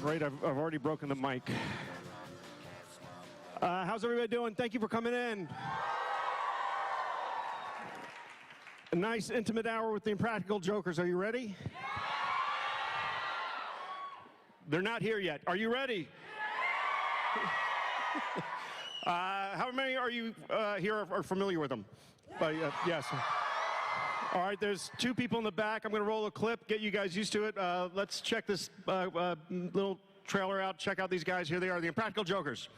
great. I've already broken the mic. How's everybody doing? Thank you for coming in. A nice, intimate hour with the Impractical Jokers. Are you ready? They're not here yet. Are you ready? How many are you here are familiar with them? Yes. All right, there's two people in the back. I'm going to roll a clip, get you guys used to it. Let's check this little trailer out. Check out these guys. Here they are, the Impractical Jokers.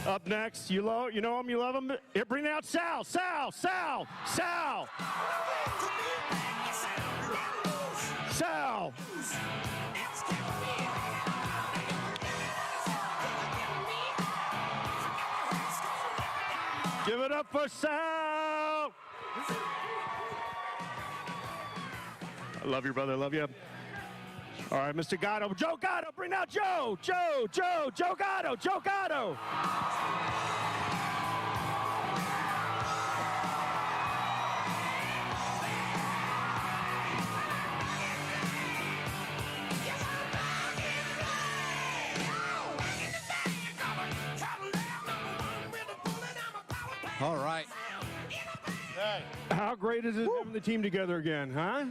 Up next, you know him, you love him. Here, bring out Sal. Sal. Give it up for Sal. I love you, brother. I love you. All right, Mr. Gatto. Joe Gatto, bring out Joe. Joe Gatto. All right. Hey. How great is it having the team together again, huh?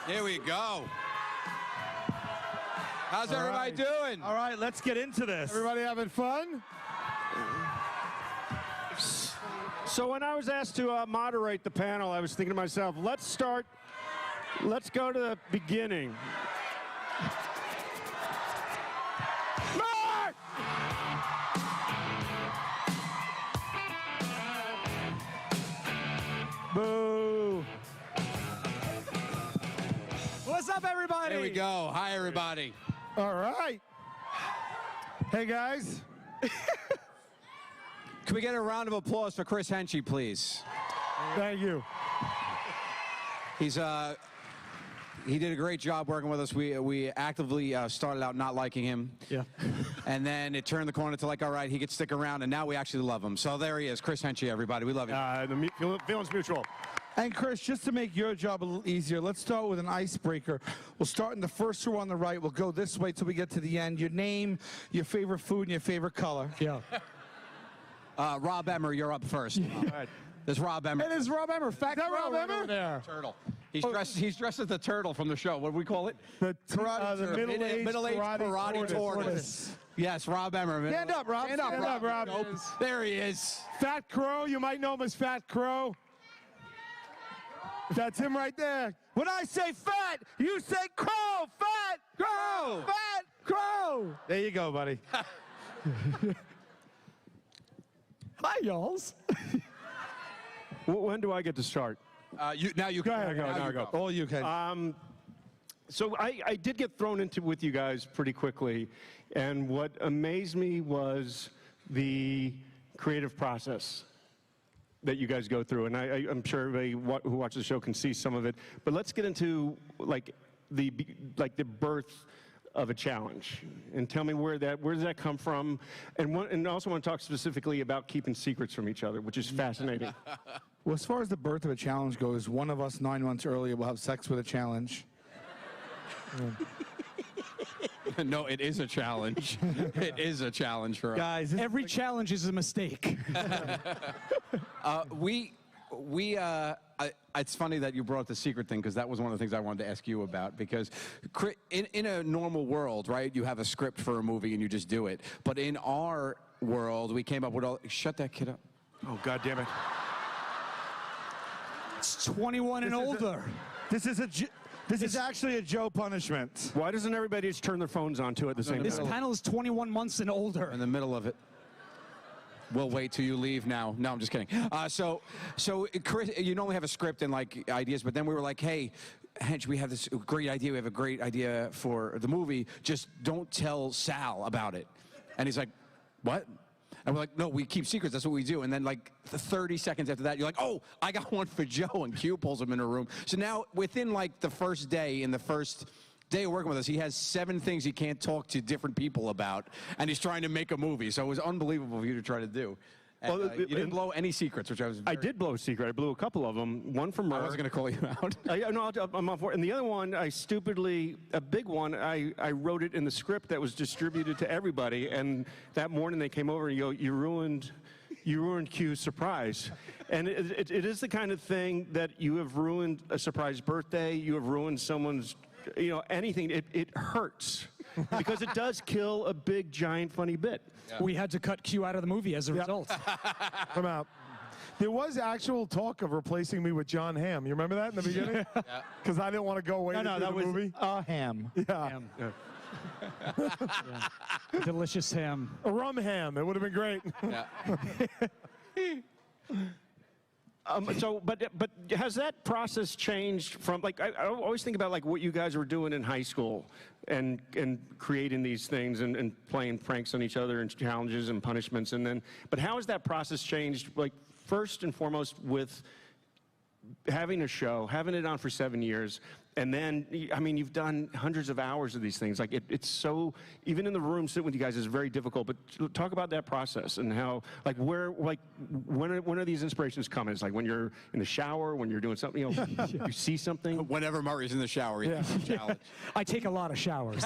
Here we go. How's everybody doing? All right, let's get into this. Everybody having fun? So when I was asked to moderate the panel, I was thinking to myself, let's go to the beginning. Murr! Boo! What's up, everybody? Here we go. Hi, everybody. All right. Hey, guys. Can we get a round of applause for Chris Henchy, please? Thank you. He did a great job working with us. We actively started out not liking him. Yeah. And then it turned the corner to like, all right, he could stick around, and now we actually love him. So there he is, Chris Henchy, everybody. We love you. The feeling's mutual. And Chris, just to make your job a little easier, let's start with an icebreaker. We'll start in the first row on the right. We'll go this way till we get to the end. Your name, your favorite food, and your favorite color. Yeah. Rob Emmer, you're up first. There's Rob Emmer. It is Rob Emmer. Fat Crow Rob right Emmer? over there. Turtle. He's dressed as the turtle from the show. What do we call it? The middle-aged karate tortoise. Yes, Rob Emmer. Stand up, Rob. Stand up, Rob. Nope. There he is. Fat Crow, you might know him as Fat Crow. That's him right there. When I say fat, you say crow. Fat crow. Fat crow. There you go, buddy. Hi, y'alls. When do I get to start? Now you Go can. ahead, Now you go. All you can. So I did get thrown into with you guys pretty quickly, and what amazed me was the creative process that you guys go through, and I'm sure everybody who watches the show can see some of it. But let's get into the birth of a challenge, and tell me where does that come from, and also want to talk specifically about keeping secrets from each other, which is fascinating. Well, as far as the birth of a challenge goes, one of us 9 months earlier will have sex with a challenge. No, it is a challenge. It is a challenge for us. Guys, Every challenge is a mistake. It's funny that you brought up the secret thing, because that was one of the things I wanted to ask you about. Because in a normal world, right, you have a script for a movie and you just do it. But in our world, we came up with all. Shut that kid up. Oh, God damn it. It's 21 and older. this is actually a Joe punishment. Why doesn't everybody just turn their phones on too at the same This time? panel is 21 months and older. In the middle of it. We'll wait till you leave now. No, I'm just kidding. So Chris, you normally have a script and ideas, but then we were like, hey, Hench, we have this great idea. We have a great idea for the movie. Just don't tell Sal about it. And he's like, what? And we're like, no, we keep secrets. That's what we do. And then 30 seconds after that, you're like, oh, I got one for Joe. And Q pulls him in a room. So now within the first day, in the first day of working with us, he has 7 things he can't talk to different people about, and he's trying to make a movie. So it was unbelievable for you to try to do. And, Well, you didn't blow any secrets, which I was. I did blow a secret. I blew a couple of them. One from Murr. I was going to call you out. I'm off for it. And the other one, a big one, I wrote it in the script that was distributed to everybody. And that morning they came over and you ruined Q's surprise. And it is the kind of thing that you have ruined a surprise birthday. You have ruined someone's, anything. It hurts because it does kill a big, giant, funny bit. Yeah. We had to cut Q out of the movie as a result. I'm out. There was actual talk of replacing me with John Hamm. You remember that in the beginning? Because I didn't want to go away to the movie. Ham. Yeah. Ham. Yeah. Delicious ham. A rum ham. It would have been great. Yeah. But has that process changed from I always think about what you guys were doing in high school and creating these things and playing pranks on each other and challenges and punishments, but how has that process changed first and foremost with having a show, having it on for 7 years, and then, you've done hundreds of hours of these things. It's so, even in the room, sitting with you guys is very difficult, but talk about that process and how, when are these inspirations coming? It's when you're in the shower, when you're doing something, you see something? Whenever Murray's in the shower, challenge. I take a lot of showers.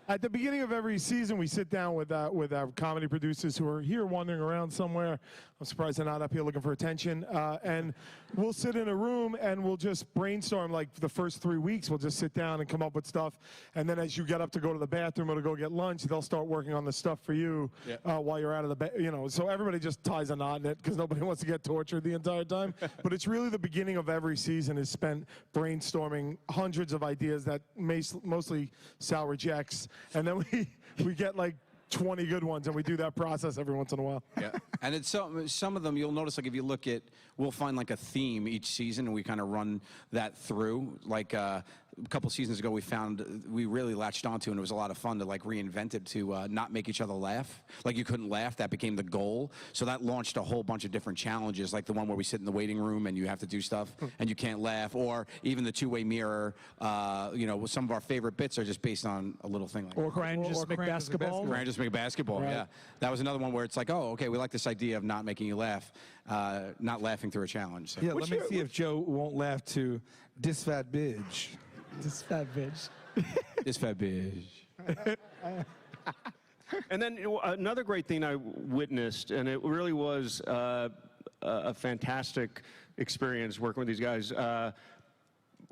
At the beginning of every season, we sit down with our comedy producers who are here wandering around somewhere. I'm surprised they're not up here looking for attention. And we'll sit in a room and we'll just brainstorm the first 3 weeks. We'll just sit down and come up with stuff. And then as you get up to go to the bathroom or to go get lunch, they'll start working on the stuff for you while you're out of the bed. So everybody just ties a knot in it because nobody wants to get tortured the entire time. But it's really the beginning of every season is spent brainstorming hundreds of ideas that mostly Sal rejects. And then we get 20 good ones, and we do that process every once in a while. Yeah, and it's some of them you'll notice if you look at, we'll find a theme each season, and we kind of run that through. A couple seasons ago, we really latched onto, and it was a lot of fun to reinvent it to not make each other laugh. You couldn't laugh, that became the goal. So that launched a whole bunch of different challenges, like the one where we sit in the waiting room and you have to do stuff and you can't laugh, or even the two-way mirror. Some of our favorite bits are just based on a little thing like Or Cran just make basketball. Cran just make basketball. Right. Yeah, that was another one where it's oh, okay, we like this idea of not making you laugh, not laughing through a challenge. So. Yeah, let me see if Joe won't laugh to this fat bitch. This fat bitch. This fat bitch. And then another great thing I witnessed, and it really was a fantastic experience working with these guys.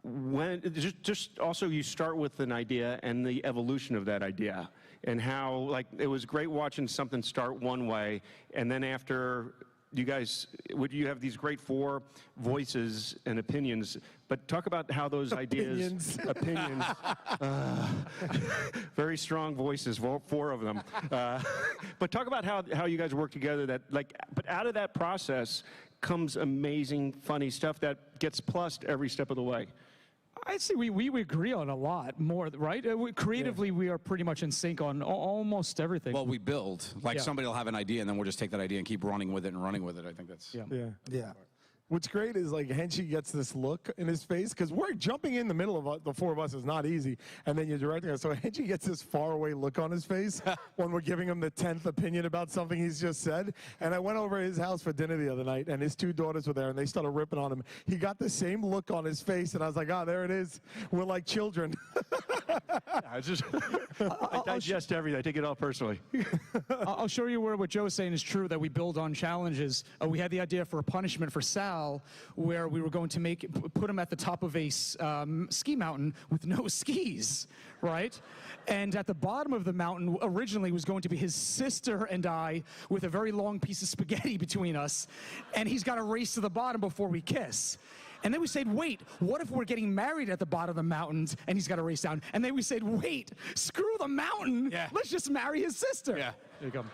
When just also you start with an idea and the evolution of that idea, and how like it was great watching something start one way, and then after you guys, you have these great 4 voices and opinions, but talk about how those opinions, very strong voices, 4 of them. But talk about how you guys work together. That but out of that process comes amazing, funny stuff that gets plussed every step of the way. I'd say we agree on a lot more, right? Creatively, we are pretty much in sync on almost everything. Well, we build. Like somebody will have an idea, and then we'll just take that idea and keep running with it and running with it. I think that's... Yeah. What's great is like Henchy gets this look in his face because we're jumping in the middle of the 4 of us is not easy, and then you're directing us. So Henchy gets this faraway look on his face when we're giving him the 10th opinion about something he's just said. And I went over to his house for dinner the other night, and his 2 daughters were there, and they started ripping on him. He got the same look on his face, and I was like, there it is. We're like children. I digest everything. I take it all personally. I'll show you where what Joe's saying is true, that we build on challenges. We had the idea for a punishment for Sal, where we were going to put him at the top of a ski mountain with no skis, right? And at the bottom of the mountain originally was going to be his sister and I with a very long piece of spaghetti between us, and he's got to race to the bottom before we kiss. And then we said, wait, what if we're getting married at the bottom of the mountains and he's got to race down? And then we said, wait, screw the mountain. Let's just marry his sister. Yeah. There you go.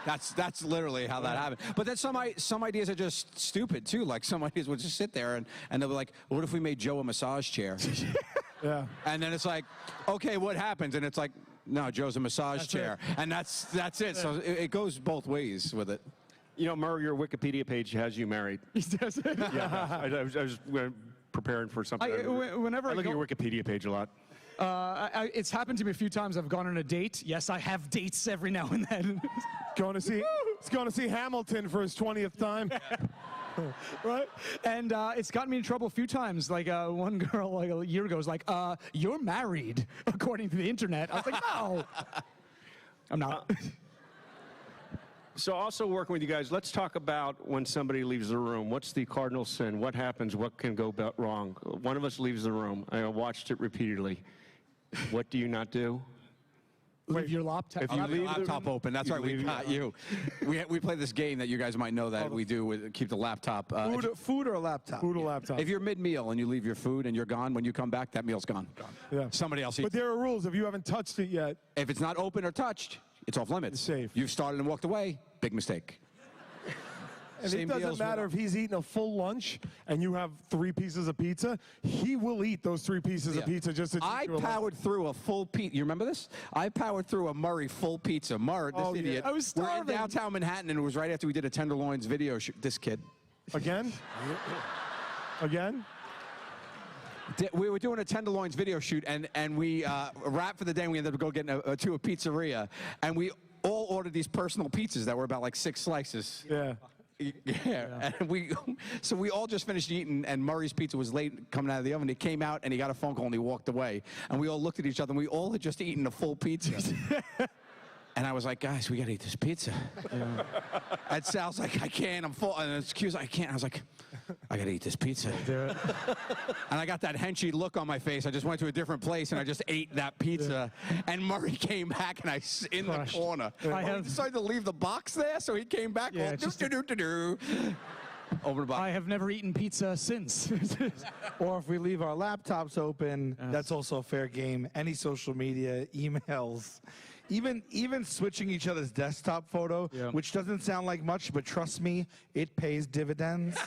That's literally how that happened. But then some ideas are just stupid, too. Like, some ideas will just sit there, and they'll be like, what if we made Joe a massage chair? And then it's like, okay, what happens? And it's like, no, Joe's a massage chair. And that's it. So it goes both ways with it. You know, Murr, your Wikipedia page has you married. He does. Yeah, I was preparing for something. Whenever I look at your Wikipedia page a lot. It's happened to me a few times. I've gone on a date. Yes, I have dates every now and then. He's going to see Hamilton for his 20th time. Right? And it's gotten me in trouble a few times. Like one girl like a year ago was like, you're married, according to the internet. I was like, no, I'm not. So also working with you guys, let's talk about when somebody leaves the room. What's the cardinal sin? What happens? What can go wrong? One of us leaves the room. I watched it repeatedly. What do you not do? Leave your laptop. If you leave the laptop open, that's right. We got you. We play this game that you guys might know that we do with keep the laptop. Food or a laptop? Food or laptop. If you're mid-meal and you leave your food and you're gone, when you come back, that meal's gone. Yeah. Somebody else eats. But there are rules. If you haven't touched it yet, If it's not open or touched, it's off limits. It's safe. You've started and walked away. Big mistake. and it doesn't matter if he's eating a full lunch and you have 3 pieces of pizza, he will eat those 3 pieces of pizza just to I powered through a full pizza. You remember this? I powered through a Murray full pizza. Murr, this idiot. I was starving. We're in downtown Manhattan, and it was right after we did a Tenderloins video shoot. This kid. Again? Again? We were doing a Tenderloins video shoot, and we wrapped for the day, and we ended up going to a pizzeria, and we all ordered these personal pizzas that were about like 6 slices. Yeah. Yeah, and we all just finished eating, and Murray's pizza was late coming out of the oven. He came out, and he got a phone call, and he walked away. And we all looked at each other, and we all had just eaten a full pizza. And I was like, guys, we got to eat this pizza. And Sal's like, I can't, I'm full. And excuse me, I can't. I was like, I got to eat this pizza. And I got that henchy look on my face. I just went to a different place, and I just ate that pizza. And Murray came back, and in the corner. I decided to leave the box there, so he came back. Yeah, Over the box. I have never eaten pizza since. Or if we leave our laptops open, that's also a fair game. Any social media, emails. Even switching each other's desktop photo, which doesn't sound like much, but trust me, it pays dividends.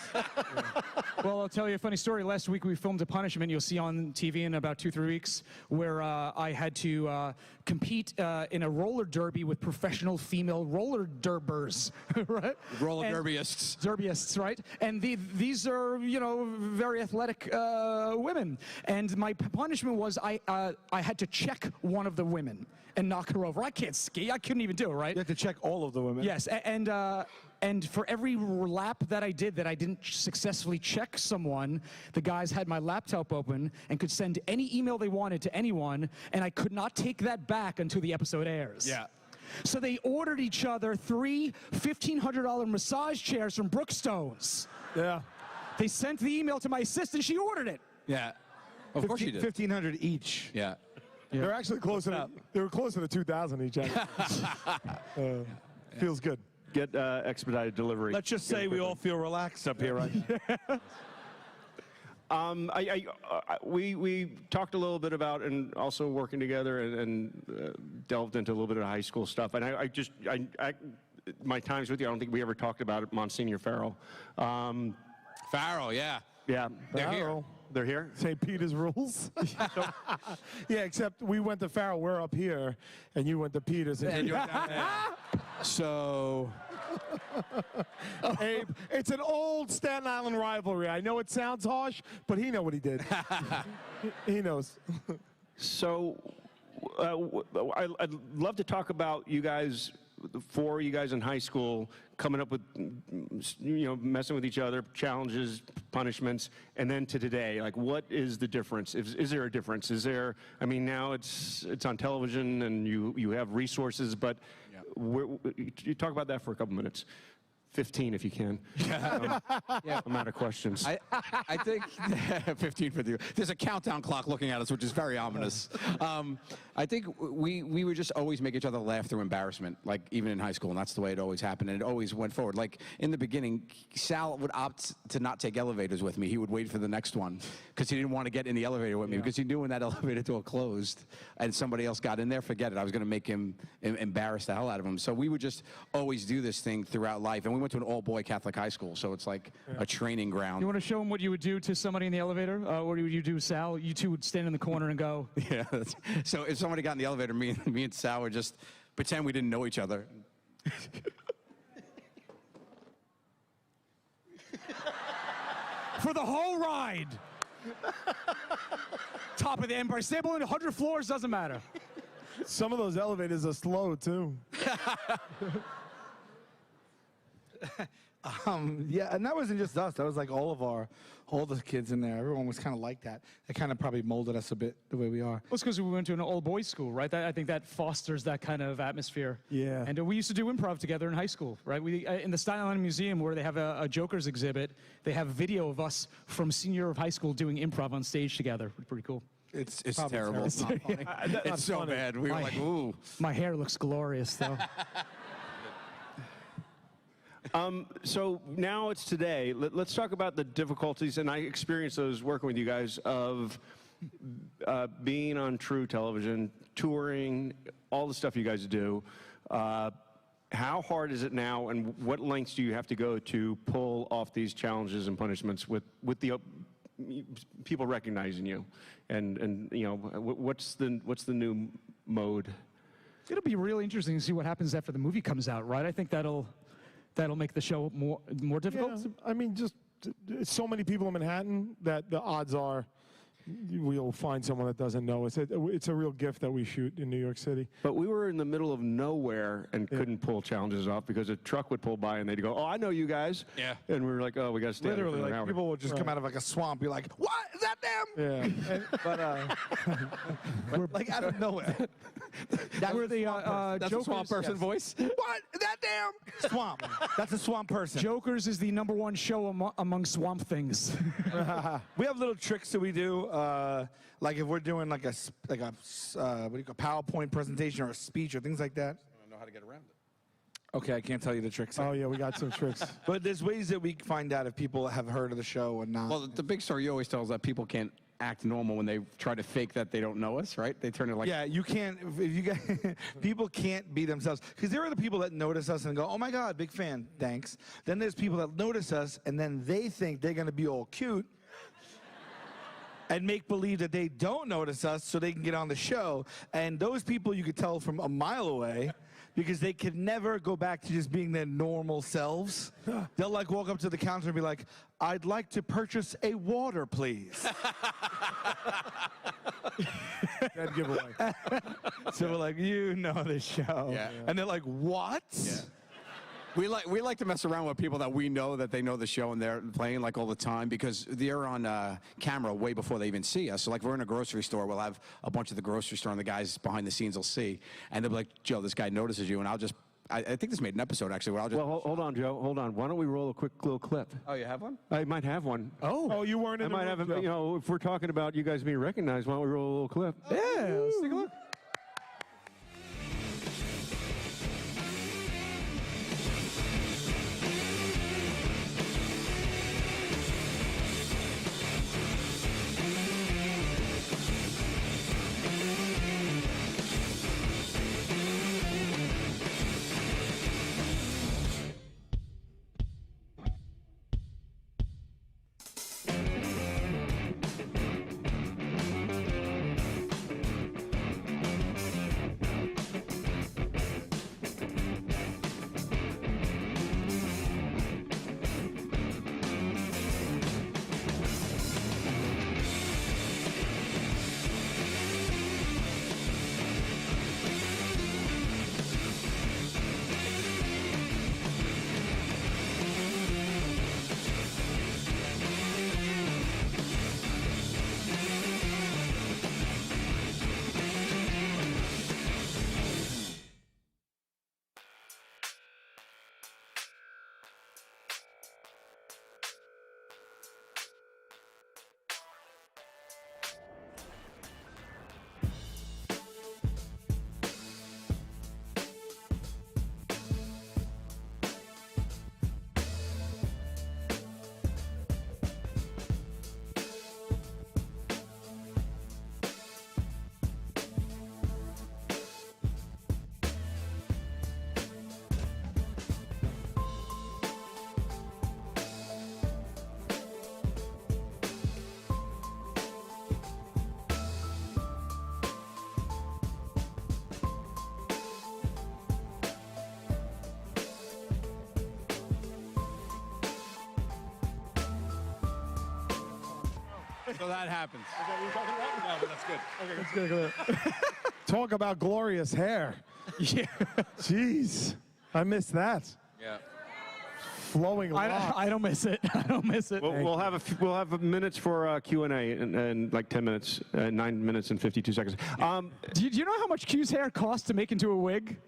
Well, I'll tell you a funny story. Last week we filmed a punishment you'll see on TV in about 2-3 weeks, where I had to compete in a roller derby with professional female roller derbers, right? Roller derbyists. Derbyists, right? And these are, very athletic women. And my punishment was I had to check one of the women and knock her over. I can't ski. I couldn't even do it, right? You have to check all of the women. Yes, and for every lap that I did that I didn't successfully check someone, the guys had my laptop open and could send any email they wanted to anyone, and I could not take that back until the episode airs. Yeah. So they ordered each other 3 $1,500 massage chairs from Brookstones. Yeah. They sent the email to my assistant. She ordered it. Yeah. Of course you did. 1,500 each. Yeah. They're actually closer to, they were closer to 2,000 each. Feels good. Get expedited delivery. Let's just say we all feel relaxed up here, right? We talked a little bit about and also working together and delved into a little bit of high school stuff. And my times with you, I don't think we ever talked about it, Monsignor Farrell. Farrell, yeah. Yeah. They're here. They're here? St. Peter's rules. Yeah, except we went to Farrell, we're up here, and you went to Peters. And you're down there. So, Abe, it's an old Staten Island rivalry. I know it sounds harsh, but he know what he did. He knows. So I'd love to talk about you guys, the 4 of you guys in high school, coming up with, messing with each other, challenges, punishments, and then to today. Like, what is the difference? Is there a difference? Is there? I mean, now it's on television and you have resources, but you talk about that for a couple minutes. 15 if you can. yeah. I'm out of questions. I think 15 for you. There's a countdown clock looking at us, which is very ominous. I think we would just always make each other laugh through embarrassment, like even in high school, and that's the way it always happened, and it always went forward. Like in the beginning, Sal would opt to not take elevators with me. He would wait for the next one because he didn't want to get in the elevator with me because he knew when that elevator door closed and somebody else got in there, forget it. I was going to make him embarrass the hell out of him. So we would just always do this thing throughout life, and we went to an all-boy Catholic high school, so it's like a training ground. You want to show him what you would do to somebody in the elevator? What would you do, Sal? You two would stand in the corner and go. Yeah. So if somebody got in the elevator, me and Sal would just pretend we didn't know each other. For the whole ride. Top of the Empire State Building, 100 floors, doesn't matter. Some of those elevators are slow, too. Yeah, and that wasn't just us. That was like all the kids in there. Everyone was kind of like that. It kind of probably molded us a bit the way we are. Well, it's because we went to an all-boys school, right? I think that fosters that kind of atmosphere. Yeah. And we used to do improv together in high school, right? We in the Stylized Museum, where they have a Jokers exhibit, they have video of us from senior year of high school doing improv on stage together. Pretty cool. It's terrible. It's not funny. It's so bad. We were like, ooh. My hair looks glorious, though. So now it's today. Let's talk about the difficulties, and I experienced those working with you guys, of being on True Television, touring, all the stuff you guys do. How hard is it now, and what lengths do you have to go to pull off these challenges and punishments with the people recognizing you? And what's the new mode? It'll be really interesting to see what happens after the movie comes out, right? I think that'll make the show more difficult. Yeah, I mean, just so many people in Manhattan that the odds are we'll find someone that doesn't know. It's a real gift that we shoot in New York City. But we were in the middle of nowhere and couldn't pull challenges off because a truck would pull by and they'd go, "Oh, I know you guys." Yeah. And we were like, "Oh, we got to stay." Literally, like people would just come out of like a swamp, be like, "What is that them?" Yeah. We're like out of nowhere. That's where the That's a swamp person voice. What is that damn swamp? That's a swamp person. Jokers is the #1 show among swamp things. We have little tricks that we do. Like if we're doing like a PowerPoint presentation or a speech or things like that. I don't know how to get around it. Okay, I can't tell you the tricks. Oh yeah, we got some tricks. But there's ways that we find out if people have heard of the show and not. Well, the big story you always tell is that people can't act normal when they try to fake that they don't know us, right? They turn it like... Yeah, you can't, if you guys, people can't be themselves. Because there are the people that notice us and go, "Oh my God, big fan, thanks." Then there's people that notice us and then they think they're going to be all cute and make believe that they don't notice us so they can get on the show. And those people you could tell from a mile away because they could never go back to just being their normal selves. They'll like walk up to the counter and be like, "I'd like to purchase a water, please." Dead giveaway. So we're like, "You know the show." Yeah. And they're like, "What?" Yeah. We like to mess around with people that we know that they know the show and they're playing like all the time because they're on camera way before they even see us. So like we're in a grocery store, we'll have a bunch of the grocery store and the guys behind the scenes will see, and they'll be like, Joe, this guy notices you, and I'll just. I think this made an episode actually where I'll just. Well, hold on, Joe. Hold on. Why don't we roll a quick little clip? Oh, you have one? I might have one. Oh, you weren't in the I might room, have. Joe. You know, if we're talking about you guys being recognized, why don't we roll a little clip? Yeah, let's take a look. So that happens. That's good. Talk about glorious hair. Yeah. Jeez. I missed that. Yeah. Flowing locks. I don't miss it. I don't miss it. We'll have minutes for Q&A and like 10 minutes, 9 minutes and 52 seconds. Do you know how much Q's hair costs to make into a wig?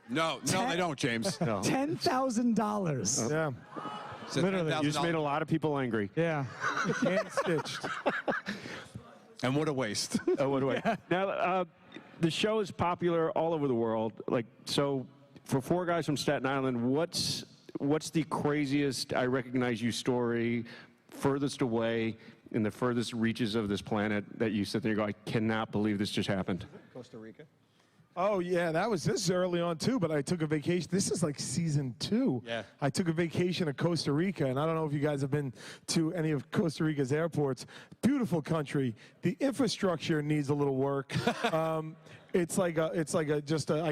No, they don't, James. No. $10,000. Yeah. Literally, you just made a lot of people angry. Yeah. Hand stitched. And what a waste. Oh, what do I? Now, the show is popular all over the world. Like, so for four guys from Staten Island, what's the craziest I recognize you story, furthest away in the furthest reaches of this planet that you sit there and go, I cannot believe this just happened? Costa Rica. Oh, yeah, this is early on, too, but I took a vacation. This is like season 2. Yeah. I took a vacation to Costa Rica, and I don't know if you guys have been to any of Costa Rica's airports. Beautiful country. The infrastructure needs a little work. It's like I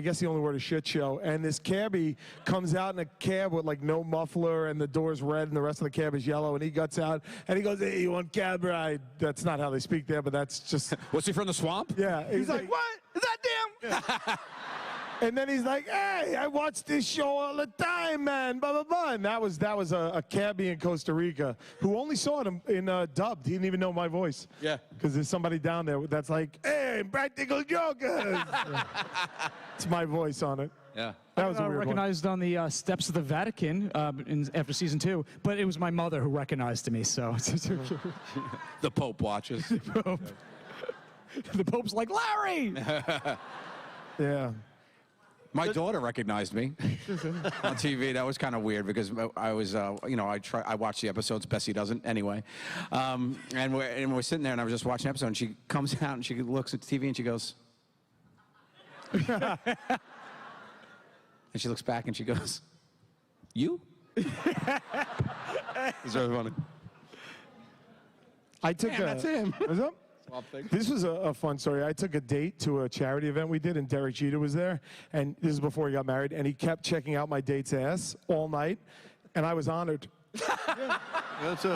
guess the only word is shit show. And this cabbie comes out in a cab with like no muffler and the door's red and the rest of the cab is yellow. And he guts out and he goes, "Hey, you want cab ride?" That's not how they speak there, but that's just. Was he from the swamp? Yeah. He's like, "What? Is that damn?" And then he's like, "Hey, I watch this show all the time, man, blah, blah, blah." And that was a cabbie in Costa Rica who only saw it in dubbed. He didn't even know my voice. Yeah. Because there's somebody down there that's like, "Hey, Impractical Jokers." It's my voice on it. Yeah. That was a weird one. recognized on the steps of the Vatican after season 2, but it was my mother who recognized me, so. The Pope watches. The Pope's like, "Larry!" Yeah. My daughter recognized me on TV. That was kind of weird because I was, I watch the episodes. Bessie doesn't anyway. And we're sitting there, and I was just watching the episode, and she comes out, and she looks at the TV, and she goes, and she looks back, and she goes, "You?" It's really funny. I took That's him. What's up? This was a fun story. I took a date to a charity event we did, and Derek Jeter was there. And this is before he got married, and he kept checking out my date's ass all night, and I was honored. I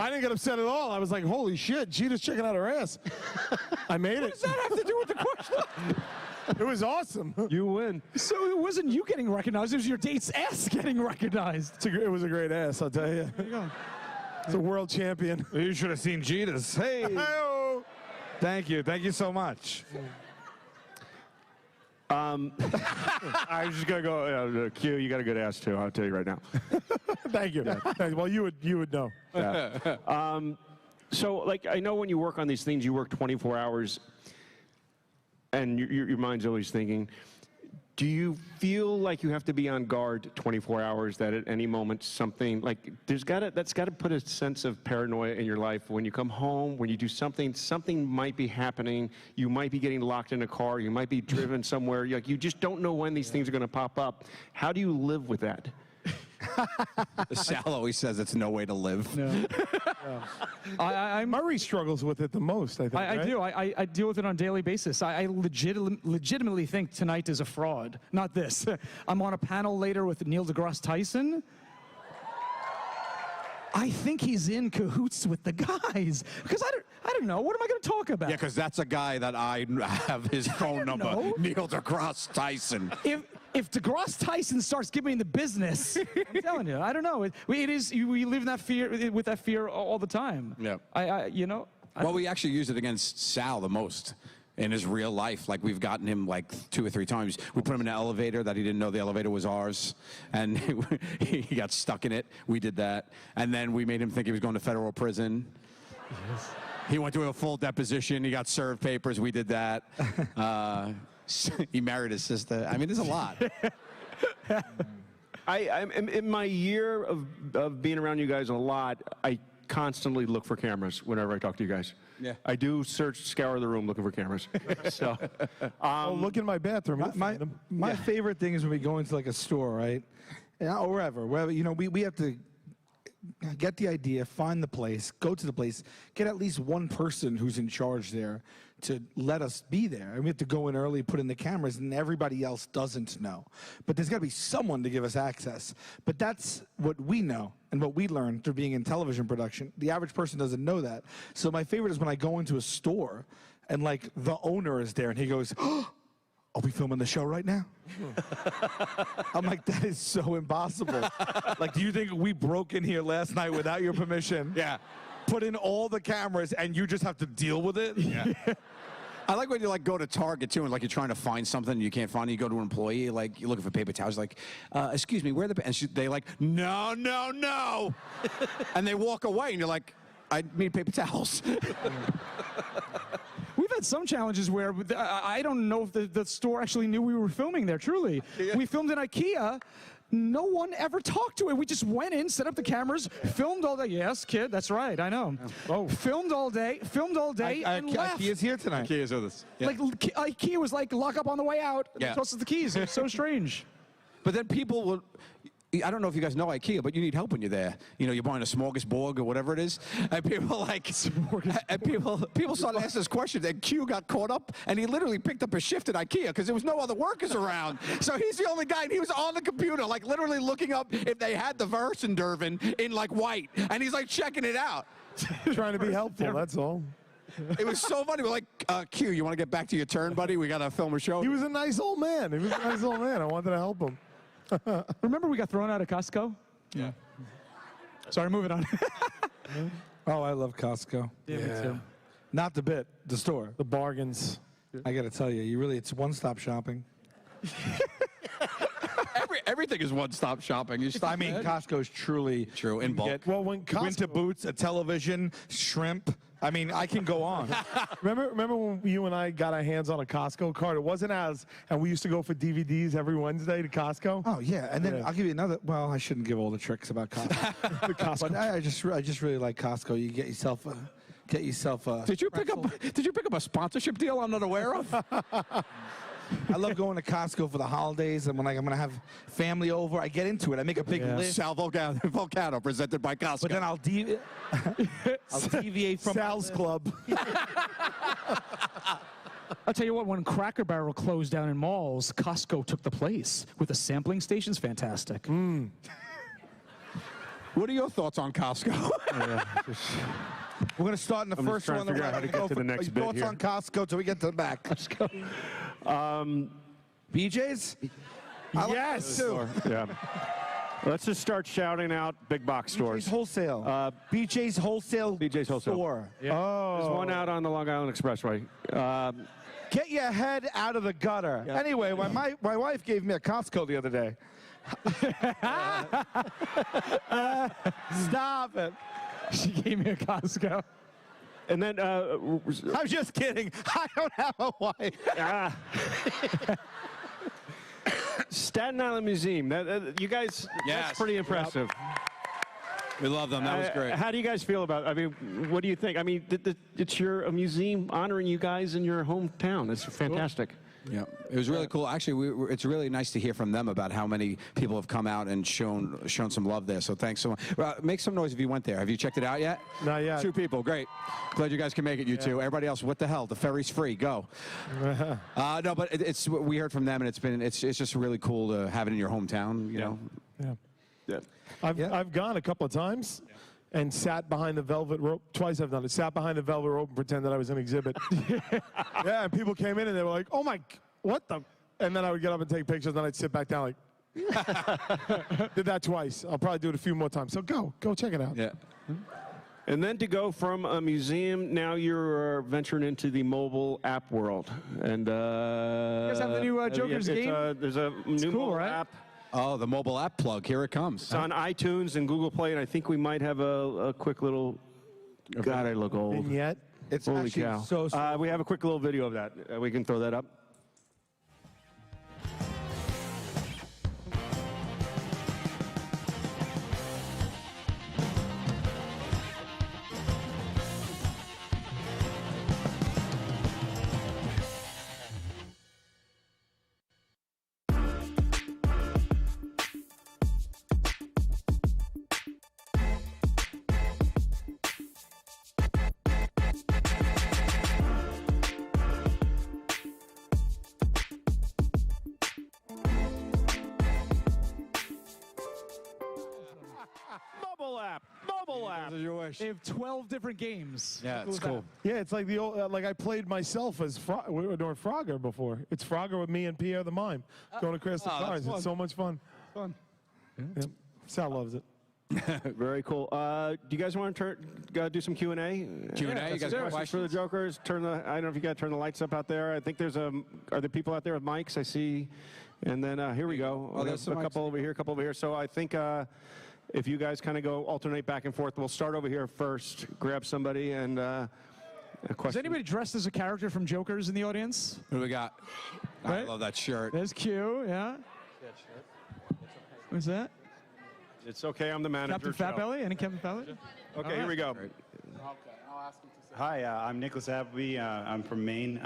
didn't get upset at all. I was like, "Holy shit, Jeter's checking out her ass." I made it. What does that have to do with the question? It was awesome. You win. So it wasn't you getting recognized, it was your date's ass getting recognized. It was a great ass, I'll tell you. There you go. It's a world champion. You should have seen Jeter's. Hey. Hi-oh. Thank you. Thank you so much. I was just gonna go. Q, you got a good ass too. I'll tell you right now. Thank you. Thank you. Well, you would know. Yeah. So, like, I know when you work on these things, you work 24 hours, and your mind's always thinking. Do you feel like you have to be on guard 24 hours, that at any moment something, like, that's got to put a sense of paranoia in your life? When you come home, when you do something might be happening. You might be getting locked in a car. You might be driven somewhere. Like, you just don't know when these things are going to pop up. How do you live with that? Sal always says it's no way to live. No. Murray struggles with it the most, I think. I right? do. I deal with it on a daily basis. I legitimately think tonight is a fraud. Not this. I'm on a panel later with Neil deGrasse Tyson. I think he's in cahoots with the guys. Because I don't know. What am I going to talk about? Yeah, because that's a guy that I have his phone number. know. Neil deGrasse Tyson. If deGrasse Tyson starts giving me the business, I'm telling you, I don't know. We live in that fear, with that fear all the time. Yeah. Well, we actually use it against Sal the most in his real life. Like, we've gotten him like 2 or 3 times. We put him in an elevator that he didn't know the elevator was ours, and he got stuck in it. We did that. And then we made him think he was going to federal prison. Yes. He went through a full deposition. He got served papers. We did that. He married his sister. I mean, there's a lot. I'm in my year of being around you guys a lot, I constantly look for cameras whenever I talk to you guys. Yeah. I do scour the room looking for cameras. So, Look in my bathroom. You'll find them. My favorite thing is when we go into like a store, right? Or wherever, we have to get the idea, find the place, go to the place, get at least one person who's in charge there to let us be there. And we have to go in early, put in the cameras, and everybody else doesn't know. But there's got to be someone to give us access. But that's what we know and what we learned through being in television production. The average person doesn't know that. So my favorite is when I go into a store and like the owner is there and he goes, "Oh, are we filming the show right now?" I'm like, that is so impossible. Like, do you think we broke in here last night without your permission? Yeah. Put in all the cameras and you just have to deal with it? Yeah. I like when you like go to Target too, and like you're trying to find something and you can't find it. You go to an employee, like you're looking for paper towels, like, excuse me, where are the? And they like, no, no, no, and they walk away, and you're like, I need paper towels. We've had some challenges where I don't know if the store actually knew we were filming there, truly. Yeah. We filmed in IKEA. No one ever talked to it. We just went in, set up the cameras, filmed all day. Yes, kid, that's right, I know. Oh. Filmed all day, and left. IKEA's here tonight. IKEA's with us. Yeah. Like, IKEA was like, lock up on the way out. Yeah. Toss us the keys. It was so strange. But then people will, I don't know if you guys know IKEA, but you need help when you're there. You know, you're buying a smorgasbord or whatever it is, and people like, and people started asking us questions, and Q got caught up, and he literally picked up a shift at IKEA because there was no other workers around. So he's the only guy, and he was on the computer, like literally looking up if they had the Versenderven in like white, and he's like checking it out. Trying to be helpful, that's all. It was so funny. We're like, Q, you want to get back to your turn, buddy? We got to film a show. He was a nice old man. He was a nice old man. I wanted to help him. Remember we got thrown out of Costco? Yeah. Sorry, moving on. Oh, I love Costco. Yeah, me too. Not the bit, the store. The bargains. I got to tell you, it's one-stop shopping. Everything is one-stop shopping. I mean, Costco's truly true in bulk. Well, when winter boots, a television, shrimp. I mean, I can go on. Remember when you and I got our hands on a Costco card? It wasn't as, and we used to go for DVDs every Wednesday to Costco. Oh yeah, and then I'll give you another. Well, I shouldn't give all the tricks about Costco. The Costco. But I just really like Costco. You get yourself a. Did you pick up a sponsorship deal I'm not aware of? I love going to Costco for the holidays, and when I'm gonna have family over, I get into it. I make a big list. Sal Vulcano, presented by Costco. But then I'll deviate from Sal's Club. I'll tell you what, when Cracker Barrel closed down in malls, Costco took the place with the sampling stations. Fantastic. What are your thoughts on Costco? We're gonna start in the first one. Figure out how to get to the next bit thoughts here. on Costco till we get to the back. BJ's? Yes. Yeah. Let's just start shouting out big box stores. BJ's Wholesale. BJ's Wholesale. BJ's Wholesale. Store. Oh. There's one out on the Long Island Expressway. Get your head out of the gutter. Yeah. Anyway, my wife gave me a Costco the other day. Stop it. She gave me a Costco. And then, I'm just kidding. I don't have a wife. Staten Island Museum. You guys, Yes. that's pretty impressive. We love them. That was great. How do you guys feel about it? I mean, what do you think? I mean, it's a museum honoring you guys in your hometown. It's fantastic. Yeah, it was really cool. Actually, it's really nice to hear from them about how many people have come out and shown some love there. So thanks so much. Make some noise if you went there. Have you checked it out yet? Not yet. 2 people. Great. Glad you guys can make it. You two. Everybody else, what the hell? The ferry's free. Go. No, but it's we heard from them, and it's just really cool to have it in your hometown. You know. Yeah. I've gone a couple of times. And sat behind the velvet rope. Twice I've done it. Sat behind the velvet rope and pretended I was an exhibit. Yeah, and people came in and they were like, "Oh my, what the?" And then I would get up and take pictures, and then I'd sit back down like. Did that twice. I'll probably do it a few more times. So go check it out. Yeah. And then to go from a museum, now you're venturing into the mobile app world. And You guys have the new Jokers game? There's a new cool, mobile right? app. Oh, the mobile app plug. Here it comes. It's on iTunes and Google Play, and I think we might have a quick little. God, I look old. Vignette. It's Holy actually cow! so We have a quick little video of that. We can throw that up. Mobile app. They have 12 different games. Yeah, How it's is that? cool. Yeah, it's like the old, like I played myself as we were doing Frogger before. It's Frogger with me and Pierre the Mime going across the cars. It's so much fun. Fun. Yeah. Sal loves it. Very cool. Do you guys want to do some Q&A? Q&A? You guys got questions for the questions? Jokers? I don't know if you got to turn the lights up out there. I think there's are there people out there with mics? I see. And then here we go. Oh, there's a couple over here, a couple over here. So I think if you guys kind of go alternate back and forth, we'll start over here first. Grab somebody and a Is question. anybody dressed as a character from Jokers in the audience? What do we got? I Right? love that shirt. There's Q, yeah. Who's that? It's okay. I'm the manager. Captain Fatbelly? Any Captain Fatbelly? Okay, here we go. Hi, I'm Nicholas Appleby. I'm from Maine.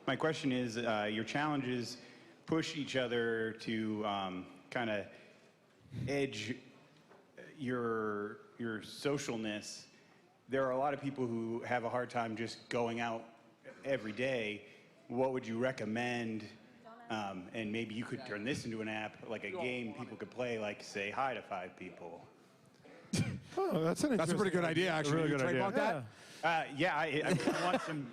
My question is, your challenges push each other to kind of edge your socialness. There are a lot of people who have a hard time just going out every day. What would you recommend? And maybe you could turn this into an app, like a game people could play, like say hi to 5 people. Oh, that's an That's a pretty good idea, actually. really good idea. Trademark that? Yeah,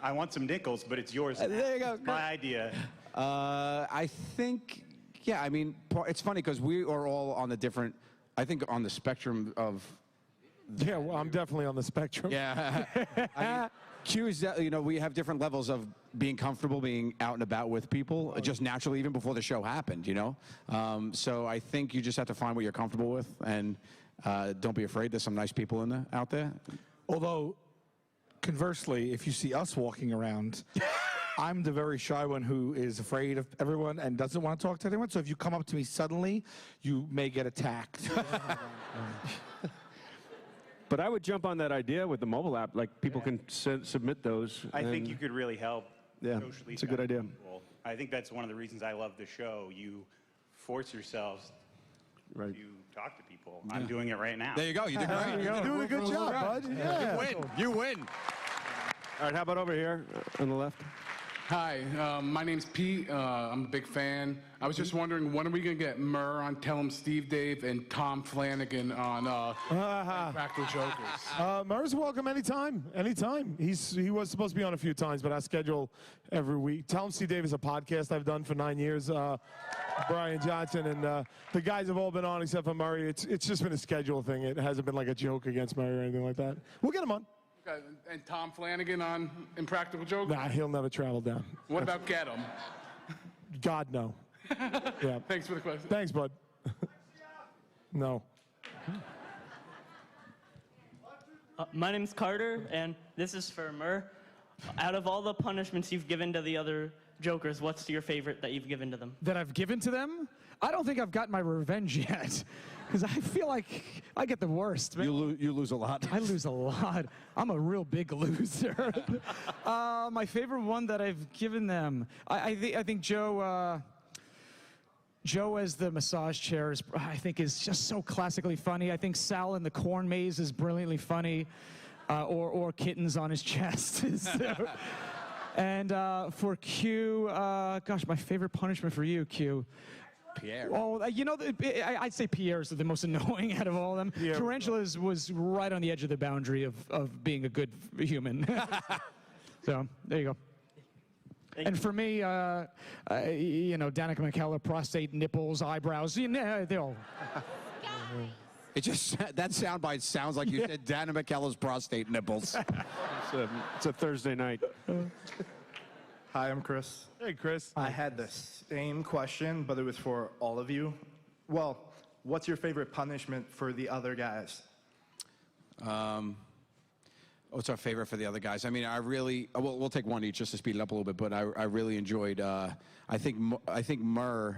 I want some nickels, but it's yours. There you go. My idea. I think, yeah, I mean, it's funny because we are all on the different, I think on the spectrum of. Yeah, well, I'm definitely on the spectrum. Yeah. I mean, Q is that, we have different levels of being comfortable being out and about with people, just naturally, even before the show happened, So I think you just have to find what you're comfortable with, and don't be afraid. There's some nice people out there. Although, conversely, if you see us walking around, I'm the very shy one who is afraid of everyone and doesn't want to talk to anyone. So if you come up to me suddenly, you may get attacked. But I would jump on that idea with the mobile app. Like people can submit those. I think you could really help socially. it's a good idea. People. I think that's one of the reasons I love the show. You force yourselves to talk to people. I'm doing it right now. There you go. You did great. You're doing a good job, bud. Yeah. You win. You win. All right, how about over here on the left? Hi, my name's Pete. I'm a big fan. I was just wondering, when are we going to get Murr on Tell 'em Steve Dave and Tom Flanagan on Impractical Jokers? Murr's welcome anytime. Anytime. He was supposed to be on a few times, but I schedule every week. Tell 'em Steve Dave is a podcast I've done for 9 years. Brian Johnson and the guys have all been on except for Murray. It's just been a schedule thing. It hasn't been like a joke against Murray or anything like that. We'll get him on. Okay, and Tom Flanagan on Impractical Jokers? Nah, he'll never travel down. What about Get 'em? God, no. Yeah. Thanks for the question. Thanks, bud. No. My name's Carter, and this is for Murr. Out of all the punishments you've given to the other Jokers, what's your favorite that you've given to them? That I've given to them? I don't think I've gotten my revenge yet. Because I feel like I get the worst. Man. You lose a lot. I lose a lot. I'm a real big loser. My favorite one that I've given them, I think Joe as the massage chair is, I think, is just so classically funny. I think Sal in the corn maze is brilliantly funny, or kittens on his chest. And for Q, gosh, my favorite punishment for you, Q. Pierre. Oh, you know, I'd say Pierre's the most annoying out of all of them. Yeah. Tarantula's was right on the edge of the boundary of being a good human. So, there you go. And for me, you know, Danica McKellar, prostate, nipples, eyebrows, you know, they all. It just, that soundbite sounds like you said Dana McKellar's prostate nipples. It's a Thursday night. Hi, I'm Chris. Hey, Chris. I had the same question, but it was for all of you. Well, what's your favorite punishment for the other guys? What's our favorite for the other guys? I mean, I really, we'll take one each just to speed it up a little bit, but I really enjoyed, I think Murr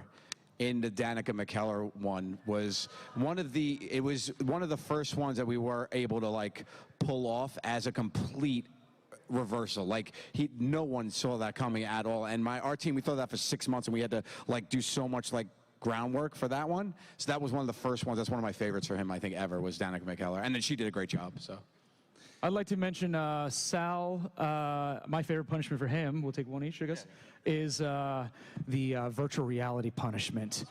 in the Danica McKellar one was one of the first ones that we were able to like pull off as a complete reversal. Like no one saw that coming at all. And our team, we thought that for 6 months, and we had to like do so much like groundwork for that one. So that was one of the first ones. That's one of my favorites for him, I think, ever, was Danica McKellar. And then she did a great job. So I'd like to mention Sal. My favorite punishment for him, we'll take one each, I guess, is the virtual reality punishment.